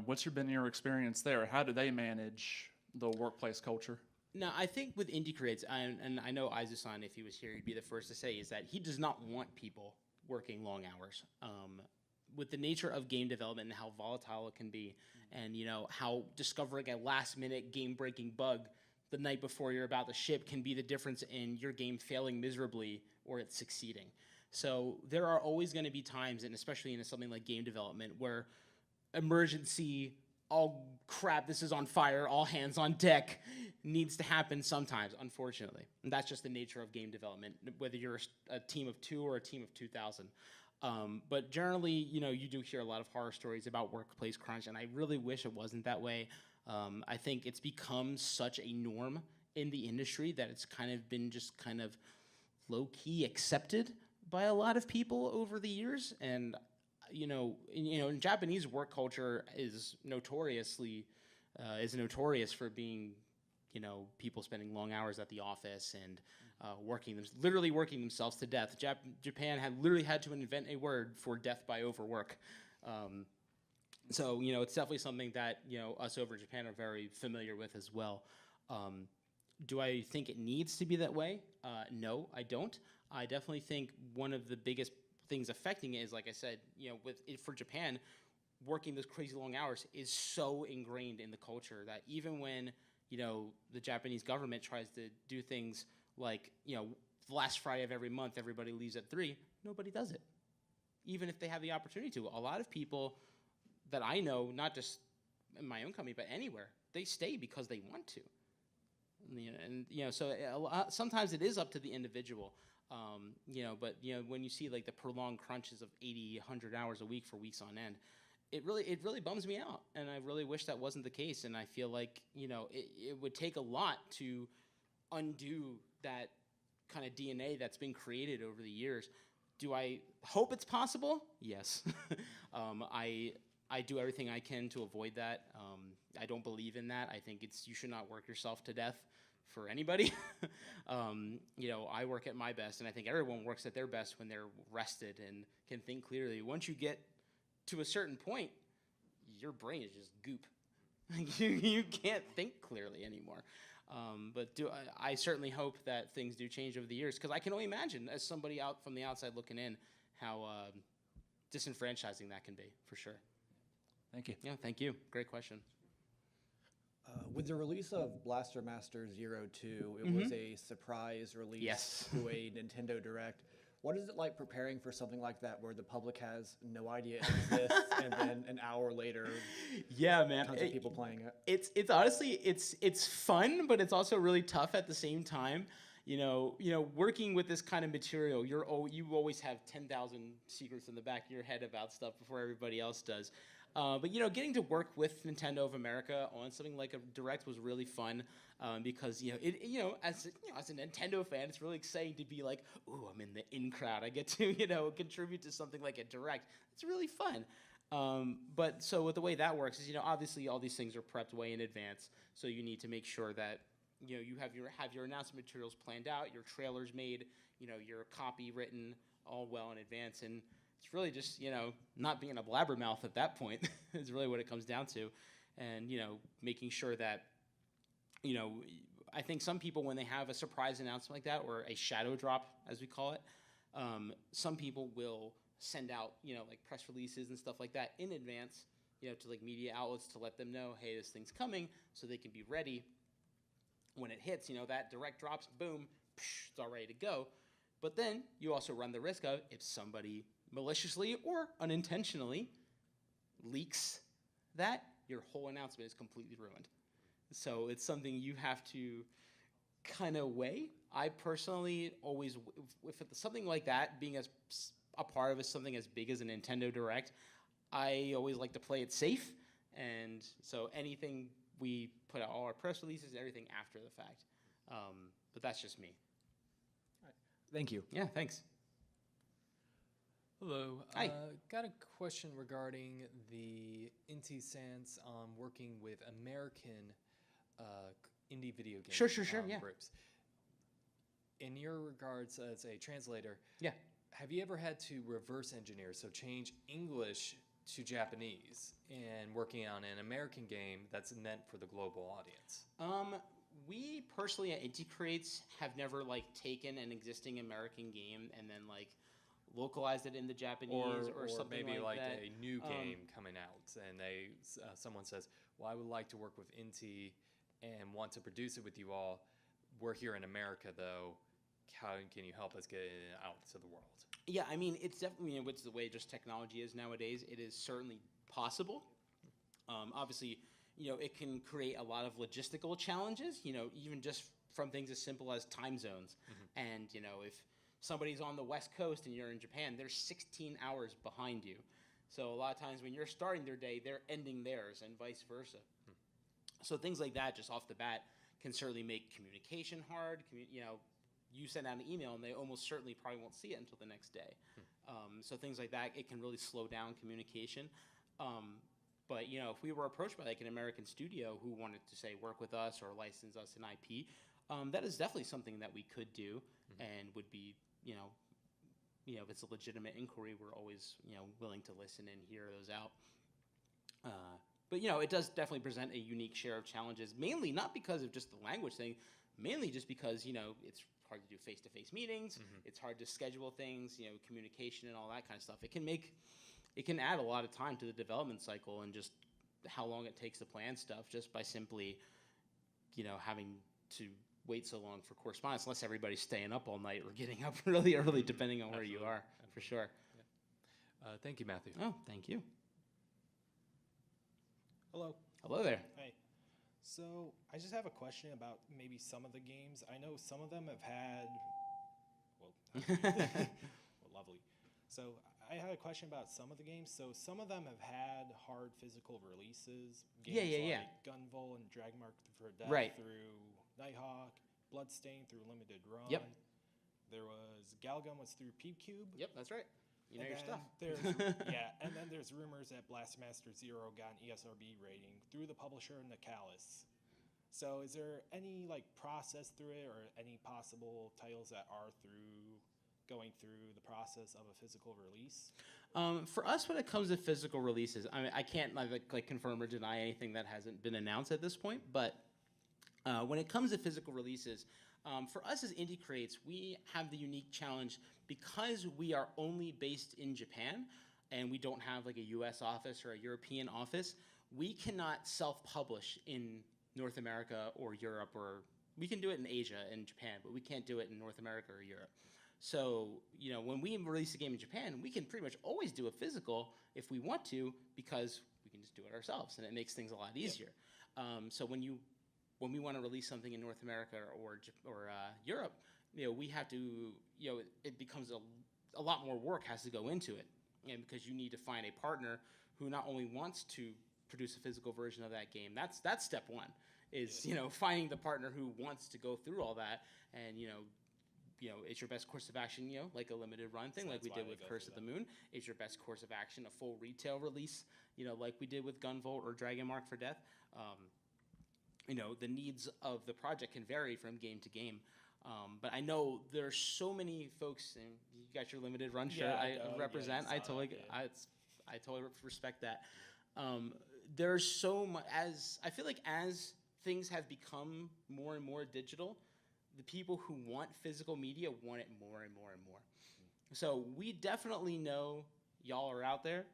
what's been your experience there? How do they manage the workplace culture? No, I think with Inti Creates, and I know Aizu-san, if he was here, he'd be the first to say, is that he does not want people working long hours. With the nature of game development and how volatile it can be, and how discovering a last-minute game-breaking bug the night before you're about to ship can be the difference in your game failing miserably or it succeeding. So there are always going to be times, and especially in something like game development, where emergency, oh crap, this is on fire, all hands on deck, needs to happen sometimes, unfortunately. And that's just the nature of game development, whether you're a team of 2 or a team of 2,000. But generally, you do hear a lot of horror stories about workplace crunch, and I really wish it wasn't that way. I think it's become such a norm in the industry that it's kind of been just kind of low-key accepted by a lot of people over the years. And in Japanese work culture is notorious for being, people spending long hours at the office and literally working themselves to death. Japan literally had to invent a word for death by overwork. So it's definitely something that us over Japan are very familiar with as well. Do I think it needs to be that way? No, I don't. I definitely think one of the biggest things affecting it is, like I said, for Japan, working those crazy long hours is so ingrained in the culture that even when the Japanese government tries to do things like the last Friday of every month everybody leaves at 3, nobody does it, even if they have the opportunity to. A lot of people that I know, not just in my own company but anywhere, they stay because they want to. So sometimes it is up to the individual. But when you see like the prolonged crunches of 80, 100 hours a week for weeks on end, it really bums me out, and I really wish that wasn't the case. And I feel like it would take a lot to undo that kind of DNA that's been created over the years. Do I hope it's possible? Yes. I do everything I can to avoid that. I don't believe in that. I think you should not work yourself to death for anybody. I work at my best, and I think everyone works at their best when they're rested and can think clearly. Once you get to a certain point, your brain is just goop. You can't think clearly anymore. But I certainly hope that things do change over the years, because I can only imagine, as somebody out from the outside looking in, how disenfranchising that can be, for sure. Thank you. Yeah, thank you. Great question. With the release of Blaster Master 02, it was a surprise release to a Nintendo Direct. What is it like preparing for something like that, where the public has no idea it exists, and then an hour later, tons of people playing it? It's honestly it's fun, but it's also really tough at the same time. Working with this kind of material, you always have 10,000 secrets in the back of your head about stuff before everybody else does. But getting to work with Nintendo of America on something like a Direct was really fun, because as a Nintendo fan, it's really exciting to be like, ooh, I'm in the in crowd. I get to contribute to something like a Direct. It's really fun. But so with the way that works is obviously all these things are prepped way in advance, so you need to make sure that you have your announcement materials planned out, your trailers made, your copy written all well in advance. And it's really just, not being a blabbermouth at that point is really what it comes down to. And, making sure that, I think some people, when they have a surprise announcement like that, or a shadow drop, as we call it, some people will send out, like press releases and stuff like that in advance, to like media outlets to let them know, hey, this thing's coming, so they can be ready when it hits. That Direct drops, boom, it's all ready to go. But then you also run the risk of, if somebody maliciously or unintentionally leaks that, your whole announcement is completely ruined. So it's something you have to kind of weigh. I personally always, if it's something like that, being as a part of something as big as a Nintendo Direct, I always like to play it safe. And so anything, we put out all our press releases and everything after the fact. But that's just me. Thank you. Yeah, thanks. Hello. Hi. Got a question regarding the Inti stance on working with American indie video game Sure, yeah. groups. In your regards as a translator, Yeah. have you ever had to reverse engineer, so change English to Japanese, and working on an American game that's meant for the global audience? We personally at Inti Creates have never taken an existing American game and then localized it into Japanese or something maybe like that. A new game coming out, and someone says, well, I would like to work with Inti and want to produce it with you all. We're here in America, though. How can you help us get it out to the world? Yeah, I mean, it's definitely, with the way just technology is nowadays, it is certainly possible. Obviously, it can create a lot of logistical challenges, even just from things as simple as time zones. And, if somebody's on the West Coast and you're in Japan, they're 16 hours behind you. So a lot of times when you're starting their day, they're ending theirs and vice versa. So things like that, just off the bat, can certainly make communication hard. You send out an email and they almost certainly probably won't see it until the next day. So things like that, it can really slow down communication. But if we were approached by like an American studio who wanted to say work with us or license us an IP, that is definitely something that we could do and would be, if it's a legitimate inquiry, we're always willing to listen and hear those out. But it does definitely present a unique share of challenges, mainly not because of just the language thing, mainly just because it's hard to do face-to-face meetings. It's hard to schedule things, communication and all that kind of stuff. It can add a lot of time to the development cycle and just how long it takes to plan stuff just by simply, having to wait so long for correspondence, unless everybody's staying up all night or getting up really early, depending on where you are, for sure. Thank you, Matthew. Oh, thank you. Hello. Hello there. Hey. So I just have a question about maybe some of the games. I know some of them have had, well, lovely. So I had a question about some of the games. So some of them have had hard physical releases. Games like Gunvolt and Dragonmark for Death through Nighthawk, Bloodstain through Limited Run. Yep. There was Galgun was through PeepCube. Yep, that's right. You know your stuff. And then there's rumors that Blastmaster Zero got an ESRB rating through the publisher Nicalis. So is there any process through it, or any possible titles that are going through the process of a physical release? For us, when it comes to physical releases, I mean, I can't confirm or deny anything that hasn't been announced at this point. But when it comes to physical releases, for us as Inti Creates, we have the unique challenge because we are only based in Japan and we don't have a US office or a European office. We cannot self-publish in North America or Europe, or we can do it in Asia and Japan, but we can't do it in North America or Europe. So, when we release a game in Japan, we can pretty much always do a physical if we want to, because we can just do it ourselves and it makes things a lot easier. So when we want to release something in North America or Europe, we have to, it becomes a lot more work has to go into it, and because you need to find a partner who not only wants to produce a physical version of that game. That's step one, is finding the partner who wants to go through all that, and it's your best course of action, like a limited run thing, So like we that's why did we with go Curse through of the Moon. It's your best course of action, a full retail release, like we did with Gunvolt or Dragonmark for Death. The needs of the project can vary from game to game. But I know there's so many folks, and you got your limited run shirt I represent. I totally respect that. There's so much, I feel like as things have become more and more digital, the people who want physical media want it more and more and more. So we definitely know y'all are out there.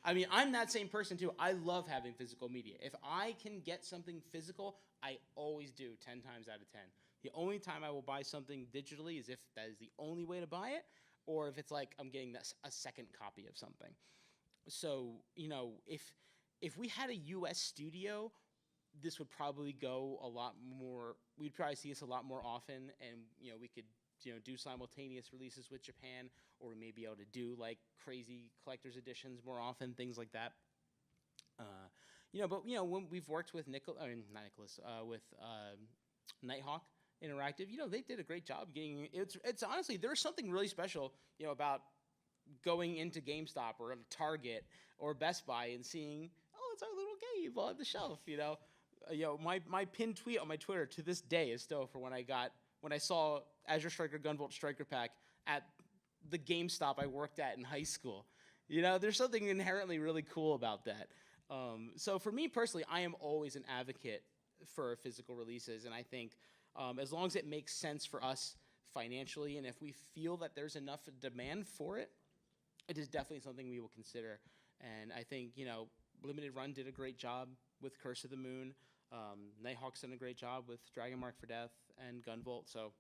I mean, I'm that same person too. I love having physical media. If I can get something physical, I always do 10 times out of 10. The only time I will buy something digitally is if that is the only way to buy it, or if it's like I'm getting a second copy of something. So, if we had a US studio, this would probably go a lot more, we'd probably see us a lot more often, and we could do simultaneous releases with Japan, or we may be able to do crazy collector's editions more often, things like that. But when we've worked with with Nighthawk Interactive, they did a great job getting it's honestly, there's something really special about going into GameStop or Target or Best Buy and seeing, oh, it's our little game on the shelf. My pinned tweet on my Twitter to this day is still for when I saw Azure Striker Gunvolt Striker Pack at the GameStop I worked at in high school. There's something inherently really cool about that. So for me personally, I am always an advocate for physical releases, and I think as long as it makes sense for us financially, and if we feel that there's enough demand for it, it is definitely something we will consider. And I think, Limited Run did a great job with Curse of the Moon. Nighthawk's done a great job with Dragonmark for Death and Gunvolt. So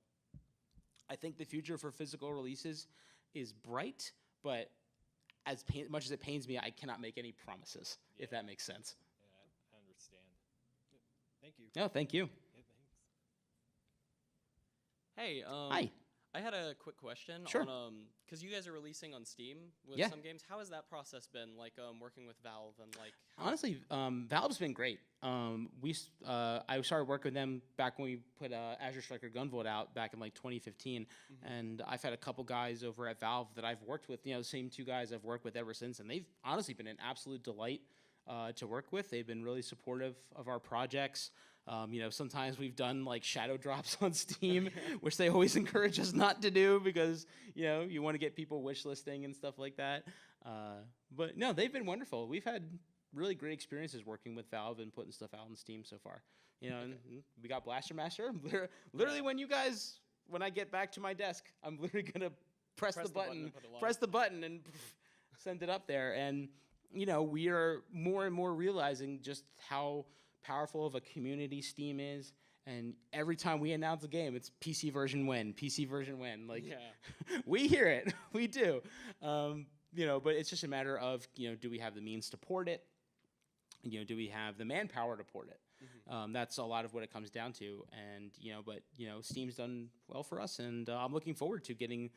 I think the future for physical releases is bright, but as much as it pains me, I cannot make any promises, if that makes sense. Yeah, I understand. Thank you. No, thank you. Yeah, thanks. Hey, Hi. I had a quick question. Sure. Because you guys are releasing on Steam with Yeah. some games. How has that process been, like, working with Valve and, like... Honestly, Valve's been great. I started working with them back when we put Azure Striker Gunvolt out back in like 2015, and I've had a couple guys over at Valve that I've worked with. The same two guys I've worked with ever since, and they've honestly been an absolute delight to work with. They've been really supportive of our projects. Sometimes we've done like shadow drops on Steam, which they always encourage us not to do because, you want to get people wish listing and stuff like that. But no, they've been wonderful. We've had really great experiences working with Valve and putting stuff out on Steam so far. And we got Blaster Master. Literally when I get back to my desk, I'm literally going to press the button and send it up there. And, we are more and more realizing just how powerful of a community Steam is, and every time we announce a game, it's PC version when. Like, we hear it, we do. But it's just a matter of, do we have the means to port it? Do we have the manpower to port it? That's a lot of what it comes down to. And, Steam's done well for us, and I'm looking forward to getting,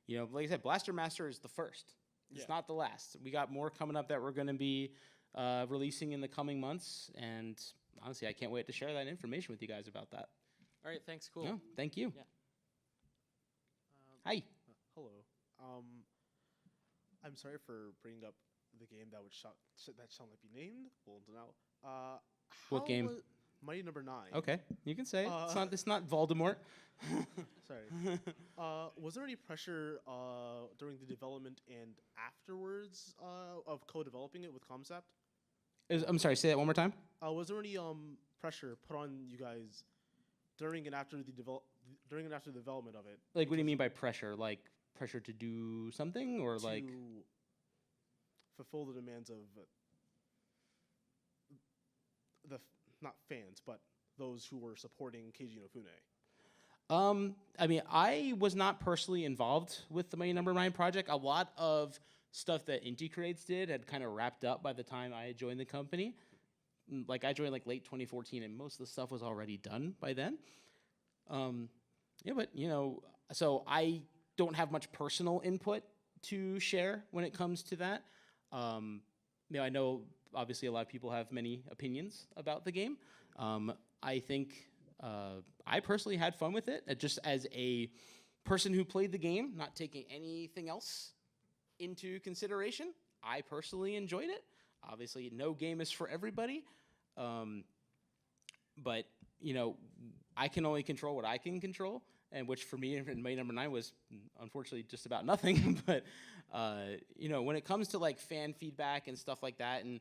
like I said, Blaster Master is the first. It's not the last. We got more coming up that we're going to be releasing in the coming months, and honestly, I can't wait to share that information with you guys about that. All right, thanks, cool. No, thank you. Yeah. Hi. Hello. I'm sorry for bringing up the game that shall not be named. Well, now. What game? Mighty Number 9. Okay, you can say it. It's not Voldemort. Sorry. Was there any pressure during the development and afterwards of co-developing it with Concept? I'm sorry, say that one more time. Was there any pressure put on you guys during and after the development of it? Like, what do you mean by pressure? Like pressure to do something, or like fulfill the demands of not fans, but those who were supporting Keiji Inafune? I was not personally involved with the Mighty Number 9 project. A lot of stuff that Inti Creates did had kind of wrapped up by the time I had joined the company. Like, I joined like late 2014, and most of the stuff was already done by then. So I don't have much personal input to share when it comes to that. I know obviously a lot of people have many opinions about the game. I think I personally had fun with it, just as a person who played the game, not taking anything else into consideration. I personally enjoyed it. Obviously, no game is for everybody. But, I can only control what I can control, and which for me in Mighty Number 9 was unfortunately just about nothing. But, when it comes to like fan feedback and stuff like that, and,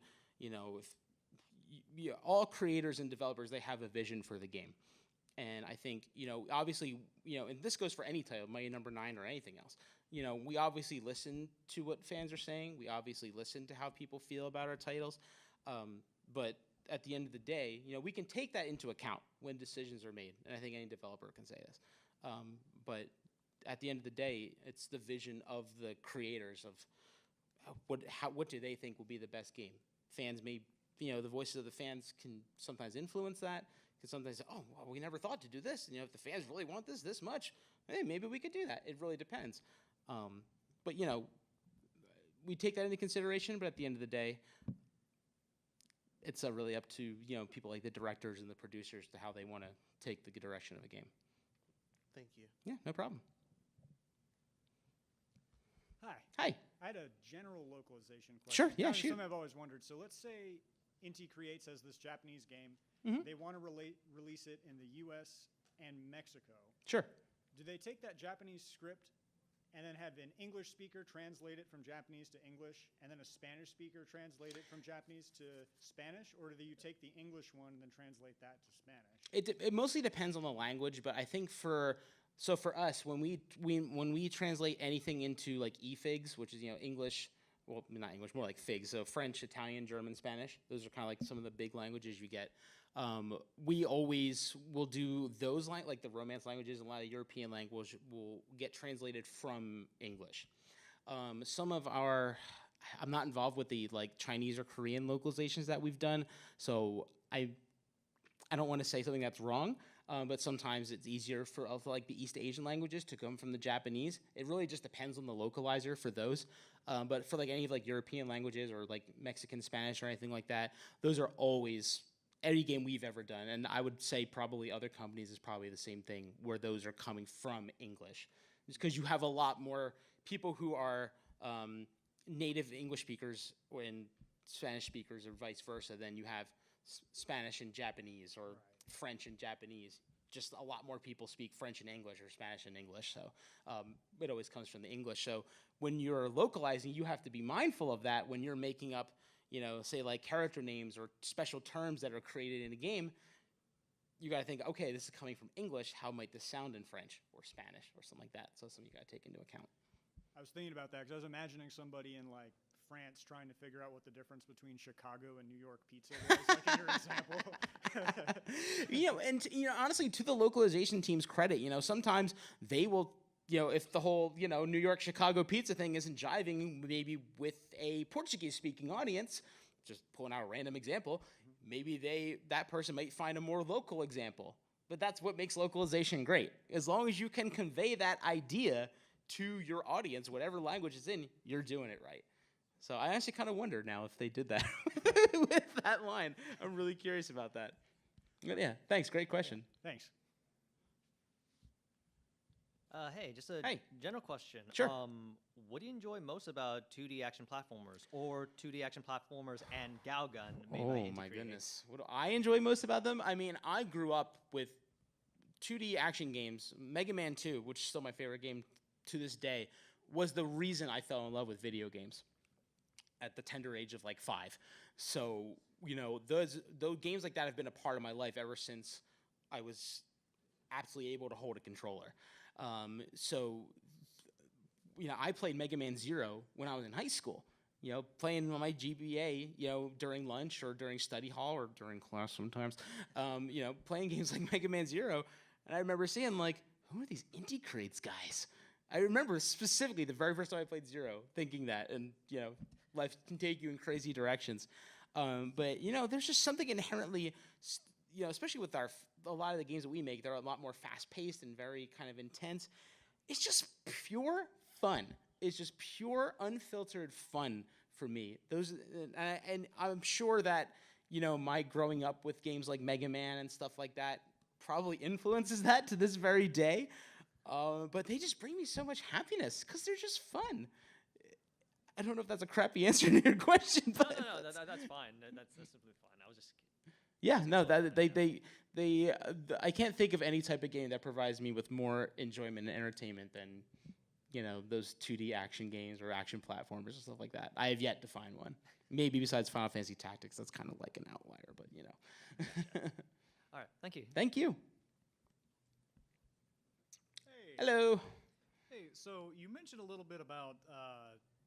all creators and developers, they have a vision for the game. And I think, obviously, and this goes for any title, Mighty Number 9 or anything else, we obviously listen to what fans are saying. We obviously listen to how people feel about our titles. But at the end of the day, we can take that into account when decisions are made. And I think any developer can say this. But at the end of the day, it's the vision of the creators of what do they think will be the best game. Fans may, the voices of the fans can sometimes influence that. Can sometimes say, oh, well, we never thought to do this. And, if the fans really want this much, hey, maybe we could do that. It really depends. But, we take that into consideration. But at the end of the day, it's really up to, people like the directors and the producers to how they want to take the direction of a game. Thank you. Yeah, no problem. Hi. Hi. I had a general localization question. Sure, yeah, Kind of shoot. Something I've always wondered. So let's say Inti Creates has this Japanese game. Mhm. They want to release it in the U.S. and Mexico. Sure. Do they take that Japanese script and then have an English speaker translate it from Japanese to English, and then a Spanish speaker translate it from Japanese to Spanish? Or do you take the English one and then translate that to Spanish? It mostly depends on the language, but I think for us, when we translate anything into like eFigs, which is English, well, not English, more like figs, so French, Italian, German, Spanish. Those are kind of like some of the big languages you get. we always will do those like the Romance languages, a lot of European language will get translated from English. Some of our, I'm not involved with the like Chinese or Korean localizations that we've done, so I don't want to say something that's wrong, but sometimes it's easier for like the East Asian languages to come from the Japanese. It really just depends on the localizer for those. But for like any of like European languages or like Mexican Spanish or anything like that, those are always any game we've ever done. And I would say probably other companies is probably the same thing where those are coming from English. Just because you have a lot more people who are native English speakers and Spanish speakers or vice versa than you have Spanish and Japanese or French and Japanese. Just a lot more people speak French and English or Spanish and English, so it always comes from the English. So when you're localizing, you have to be mindful of that when you're making up, you know, say like character names or special terms that are created in a game. You got to think, okay, this is coming from English. How might this sound in French or Spanish or something like that? So something you got to take into account. I was thinking about that because I was imagining somebody in like France trying to figure out what the difference between Chicago and New York pizza was, like in your example. You know, and you know, honestly, to the localization team's credit, you know, sometimes they will, you know, if the whole, you know, New York Chicago pizza thing isn't jiving maybe with a Portuguese speaking audience, just pulling out a random example, maybe that person might find a more local example. But that's what makes localization great. As long as you can convey that idea to your audience, whatever language it's in, you're doing it right. So I actually kind of wonder now if they did that with that line. I'm really curious about that. But yeah, thanks. Great question. Thanks. Hey, just a general question. Sure. What do you enjoy most about 2D action platformers or 2D action platformers and Galgun made by Oh Inti my Creates? goodness. What do I enjoy most about them? I mean, I grew up with 2D action games. Mega Man 2, which is still my favorite game to this day, was the reason I fell in love with video games at the tender age of like 5. So, you know, those games like that have been a part of my life ever since I was absolutely able to hold a controller. So, you know, I played Mega Man 0 when I was in high school, you know, playing on my GBA, you know, during lunch or during study hall or during class sometimes, you know, playing games like Mega Man 0. And I remember seeing, like, who are these Inti Creates guys? I remember specifically the very first time I played 0 thinking that, and, you know, life can take you in crazy directions. But, you know, there's just something inherently, you know, especially with a lot of the games that we make, they're a lot more fast-paced and very kind of intense. It's just pure fun. It's just pure, unfiltered fun for me. And I'm sure that, you know, my growing up with games like Mega Man and stuff like that probably influences that to this very day. But they just bring me so much happiness because they're just fun. I don't know if that's a crappy answer to your question, but No, that's fine. That's simply fine. I was just. Yeah, no, I can't think of any type of game that provides me with more enjoyment and entertainment than, you know, those 2D action games or action platformers and stuff like that. I have yet to find one. Maybe besides Final Fantasy Tactics, that's kind of like an outlier, but you know. All right, thank you. Thank you. Hey. Hello. Hey, so you mentioned a little bit about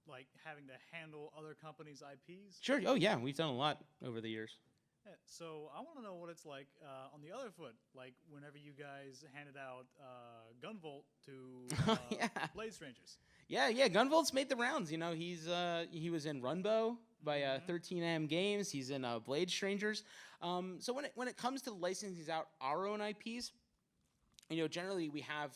like having to handle other companies' IPs. Sure. Oh yeah, we've done a lot over the years. Yeah, so I want to know what it's like on the other foot, like whenever you guys handed out Gunvolt to Yeah. Blade Strangers. Yeah, Gunvolt's made the rounds. You know, he was in Runbow by 13M Games. He's in Blade Strangers. So when it comes to licensing out our own IPs, you know, generally we have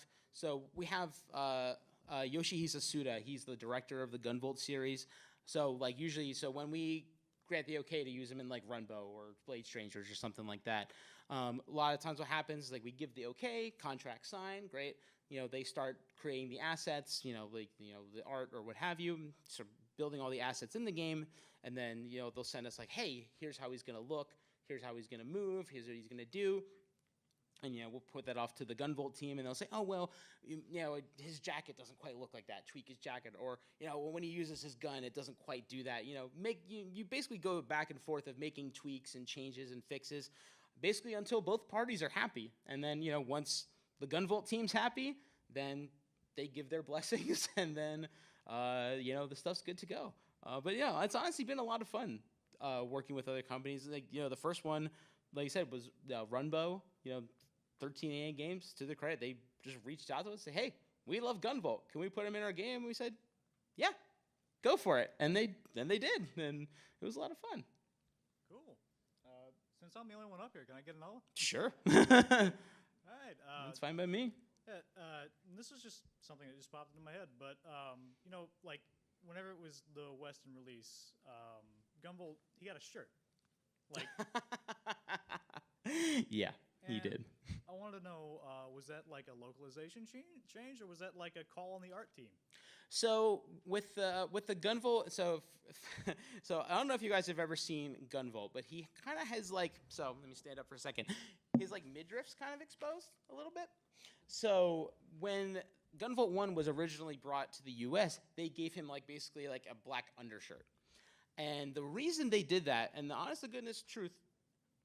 Yoshihisa Suda. He's the director of the Gunvolt series. So like usually, when we grant the okay to use him in like Runbow or Blade Strangers or something like that, a lot of times what happens is like we give the okay, contract signed, great. You know, they start creating the assets, you know, like, you know, the art or what have you, sort of building all the assets in the game, and then, you know, they'll send us like, hey, here's how he's gonna look, here's how he's gonna move, here's what he's gonna do. And, you know, we'll put that off to the Gunvolt team, and they'll say, oh, well, you know, his jacket doesn't quite look like that. Tweak his jacket. Or, you know, when he uses his gun, it doesn't quite do that. You know, you basically go back and forth of making tweaks and changes and fixes, basically until both parties are happy. And then, you know, once the Gunvolt team's happy, then they give their blessings, and then, you know, the stuff's good to go. But, yeah, it's honestly been a lot of fun working with other companies. Like, you know, the first one like you said, was Runbow, 13 games, to their credit, they just reached out to us and said, hey, we love Gunvolt. Can we put them in our game? And we said, yeah, go for it. And they did. And it was a lot of fun. Cool. Since I'm the only one up here, can I get another one? Sure. All right. That's fine by me. Yeah, this is just something that just popped into my head, but like whenever it was the Western release, Gunvolt, he got a shirt. Like, yeah, he did. I wanted to know, was that like a localization change, or was that like a call on the art team? So with the Gunvolt, so I don't know if you guys have ever seen Gunvolt, but he kind of has like, so let me stand up for a second. His like midriff's kind of exposed a little bit. So when Gunvolt 1 was originally brought to the US, they gave him like basically like a black undershirt. And the reason they did that, and the honest to goodness truth,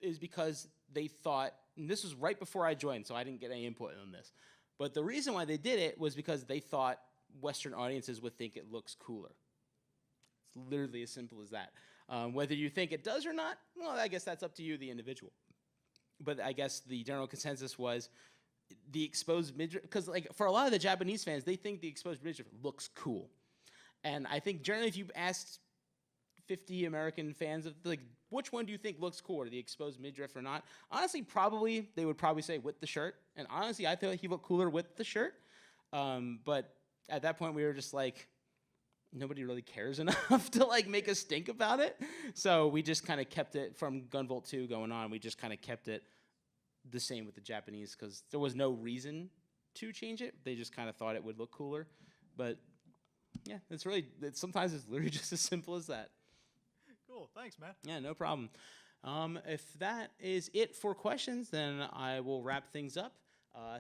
is because they thought, and this was right before I joined, so I didn't get any input on this, but the reason why they did it was because they thought Western audiences would think it looks cooler. It's literally as simple as that. Whether you think it does or not, well, I guess that's up to you, the individual. But I guess the general consensus was the exposed midriff, because like for a lot of the Japanese fans, they think the exposed midriff looks cool. And I think generally if you asked 50 American fans of like, which one do you think looks cooler, the exposed midriff or not? Honestly, they would probably say with the shirt. And honestly, I thought he looked cooler with the shirt. But at that point, we were just like, nobody really cares enough to like make us think about it. So we just kind of kept it from Gunvolt 2 going on. We just kind of kept it the same with the Japanese because there was no reason to change it. They just kind of thought it would look cooler. But yeah, sometimes it's literally just as simple as that. Cool, thanks, man. Yeah, no problem. If that is it for questions, then I will wrap things up.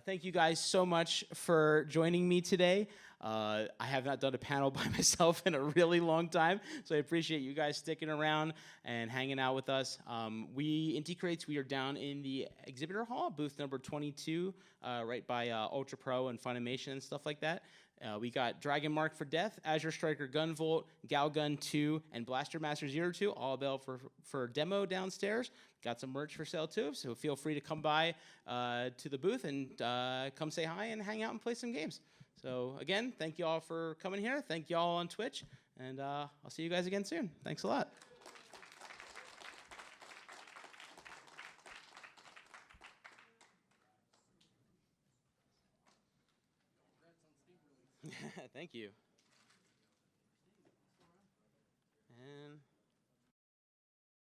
Thank you guys so much for joining me today. I have not done a panel by myself in a really long time, so I appreciate you guys sticking around and hanging out with us. Inti Creates, we are down in the exhibitor hall, booth number 22, right by Ultra Pro and Funimation and stuff like that. We got Dragon Mark for Death, Azure Striker Gunvolt, Galgun 2, and Blaster Master 02, all available for demo downstairs. Got some merch for sale too, so feel free to come by to the booth and come say hi and hang out and play some games. So again, thank you all for coming here. Thank you all on Twitch, and I'll see you guys again soon. Thanks a lot. Thank you.